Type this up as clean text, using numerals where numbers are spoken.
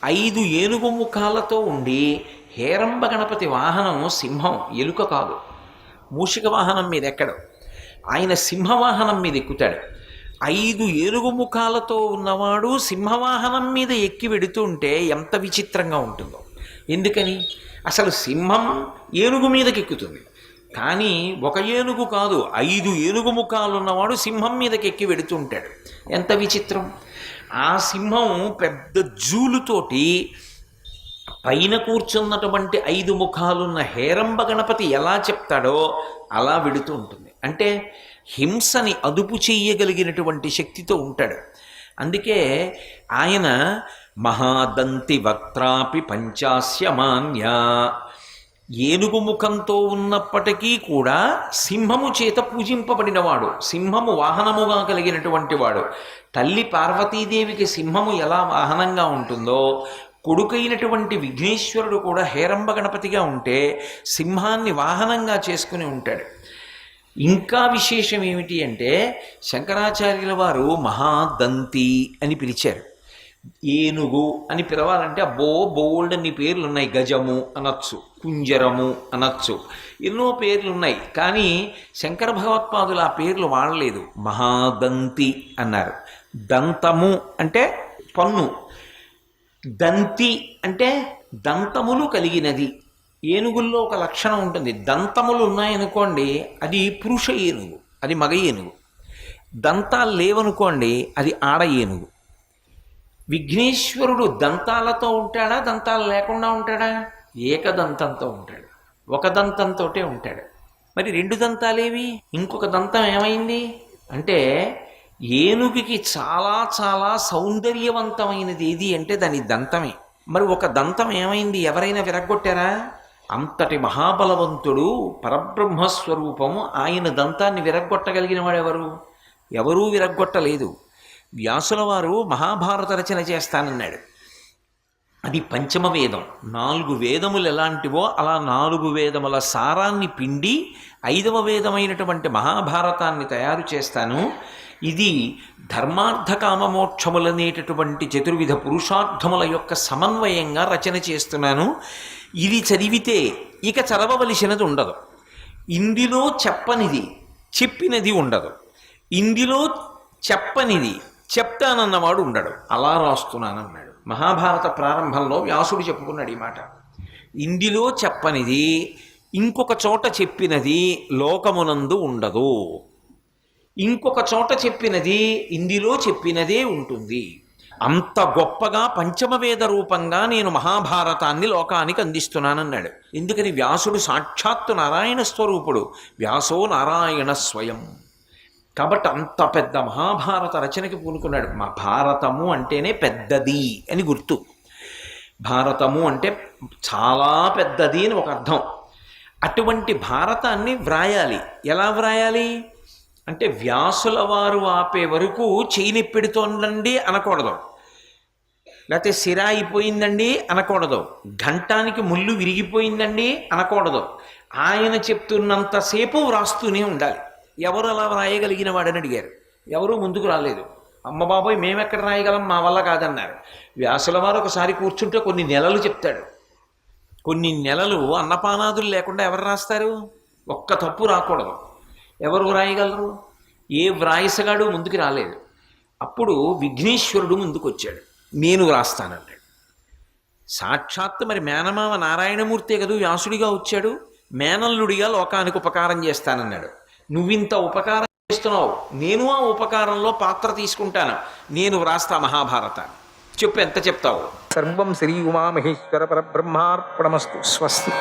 5 ఏనుగు ముఖాలతో ఉండి హేరంబ గణపతి వాహనం సింహం, ఎలుక కాదు. మూషిక వాహనం మీద ఎక్కడు, ఆయన సింహవాహనం మీద ఎక్కుతాడు. 5 ఏనుగు ముఖాలతో ఉన్నవాడు సింహవాహనం మీద ఎక్కి వెడుతుంటే ఎంత విచిత్రంగా ఉంటుందో. ఎందుకని? అసలు సింహం ఏనుగు మీదకి ఎక్కుతుంది, కానీ ఒక ఏనుగు కాదు, 5 ఏనుగు ముఖాలు ఉన్నవాడు సింహం మీదకి ఎక్కి వెడుతుంటాడు. ఎంత విచిత్రం! ఆ సింహం పెద్ద జూలుతోటి పైన కూర్చున్నటువంటి 5 ముఖాలున్న హేరంబ గణపతి ఎలా చెప్తాడో అలా వెడుతూ ఉంటుంది. అంటే హింసని అదుపు చెయ్యగలిగినటువంటి శక్తితో ఉంటాడు. అందుకే ఆయన మహాదంతి వక్త్రాపి పంచాస్యమాన్య, ఏనుగు ముఖంతో ఉన్నప్పటికీ కూడా సింహము చేత పూజింపబడినవాడు, సింహము వాహనముగా కలిగినటువంటి వాడు. తల్లి పార్వతీదేవికి సింహము ఎలా వాహనంగా ఉంటుందో, కొడుకైనటువంటి విఘ్నేశ్వరుడు కూడా హేరంబ గణపతిగా ఉంటే సింహాన్ని వాహనంగా చేసుకుని ఉంటాడు. ఇంకా విశేషం ఏమిటి అంటే, శంకరాచార్యుల వారు మహాదంతి అని పిలిచారు. ఏనుగు అని పిలవాలంటే అబ్బో బోల్డ్ అన్ని పేర్లు ఉన్నాయి. గజము అనొచ్చు, కుంజరము అనొచ్చు, ఎన్నో పేర్లు ఉన్నాయి. కానీ శంకర భగవత్పాదులు ఆ పేర్లు వాడలేదు, మహాదంతి అన్నారు. దంతము అంటే పన్ను, దంతి అంటే దంతములు కలిగినది. ఏనుగుల్లో ఒక లక్షణం ఉంటుంది, దంతములు ఉన్నాయనుకోండి అది పురుష ఏనుగు, అది మగ ఏనుగు. దంతాలు లేవనుకోండి అది ఆడ ఏనుగు. విఘ్నేశ్వరుడు దంతాలతో ఉంటాడా, దంతాలు లేకుండా ఉంటాడా? ఏకదంతంతో ఉంటాడు, ఒక దంతంతో ఉంటాడు. మరి 2 దంతాలేవి? ఇంకొక దంతం ఏమైంది అంటే, ఏనుగుకి చాలా చాలా సౌందర్యవంతమైనది ఏది అంటే దాని దంతమే. మరి ఒక దంతం ఏమైంది? ఎవరైనా విరగ్గొట్టారా? అంతటి మహాబలవంతుడు పరబ్రహ్మస్వరూపము, ఆయన దంతాన్ని విరగ్గొట్టగలిగిన వాడెవరు? ఎవరూ విరగ్గొట్టలేదు. వ్యాసుల వారు మహాభారత రచన చేస్తానన్నాడు. అది పంచమ వేదం. 4 వేదములు ఎలాంటివో అలా 4 వేదముల సారాన్ని పిండి 5వ వేదమైనటువంటి మహాభారతాన్ని తయారు చేస్తాను. ఇది ధర్మార్థ కామమోక్షములనేటటువంటి చతుర్విధ పురుషార్థముల యొక్క సమన్వయంగా రచన చేస్తున్నాను. ఇది చదివితే ఇక చదవవలసినది ఉండదు. ఇందులో చెప్పనిది చెప్పినది ఉండదు, ఇందులో చెప్పనిది చెప్తానన్నవాడు ఉండడు. అలా రాస్తున్నానన్నాడు. మహాభారత ప్రారంభంలో వ్యాసుడు చెప్పుకున్నాడు ఈ మాట. ఇందులో చెప్పనిది ఇంకొక చోట చెప్పినది లోకమునందు ఉండదు, ఇంకొక చోట చెప్పినది ఇందులో చెప్పినదే ఉంటుంది. అంత గొప్పగా పంచమవేద రూపంగా నేను మహాభారతాన్ని లోకానికి అందిస్తున్నానన్నాడు. ఎందుకని? వ్యాసుడు సాక్షాత్తు నారాయణ స్వరూపుడు, వ్యాసో నారాయణ స్వయం. కాబట్టి అంత పెద్ద మహాభారత రచనకి పూనుకున్నాడు. మా భారతము అంటేనే పెద్దది అని గుర్తు. భారతము అంటే చాలా పెద్దది అని ఒక అర్థం. అటువంటి భారతాన్ని వ్రాయాలి. ఎలా వ్రాయాలి అంటే, వ్యాసుల వారు ఆపే వరకు చేయి పెడుతోందండి అనకూడదు, లేకపోతే సిర అయిపోయిందండి అనకూడదు, ఘంటానికి ముళ్ళు విరిగిపోయిందండి అనకూడదు. ఆయన చెప్తున్నంతసేపు వ్రాస్తూనే ఉండాలి. ఎవరు అలా వ్రాయగలిగిన వాడని అడిగారు. ఎవరూ ముందుకు రాలేదు. అమ్మ బాబోయ్ మేమెక్కడ రాయగలం, మా వల్ల కాదన్నారు. వ్యాసుల వారు ఒకసారి కూర్చుంటే కొన్ని నెలలు చెప్తాడు. కొన్ని నెలలు అన్నపానాదులు లేకుండా ఎవరు రాస్తారు? ఒక్క తప్పు రాకూడదు. ఎవరు వ్రాయగలరు? ఏ వ్రాయసగాడు ముందుకు రాలేదు. అప్పుడు విఘ్నేశ్వరుడు ముందుకు వచ్చాడు, నేను వ్రాస్తానన్నాడు. సాక్షాత్తు మరి మేనమామ నారాయణమూర్తే కదా వ్యాసుడిగా వచ్చాడు. మేనల్లుడిగా లోకానికి ఉపకారం చేస్తానన్నాడు. నువ్వింత ఉపకారం చేస్తున్నావు, నేను ఆ ఉపకారంలో పాత్ర తీసుకుంటాను, నేను వ్రాస్తా మహాభారతాన్ని. చెప్పు, ఎంత చెప్తావు? సర్వం శ్రీ ఉమామహేశ్వర పరబ్రహ్మార్పణమస్తు. స్వస్తి.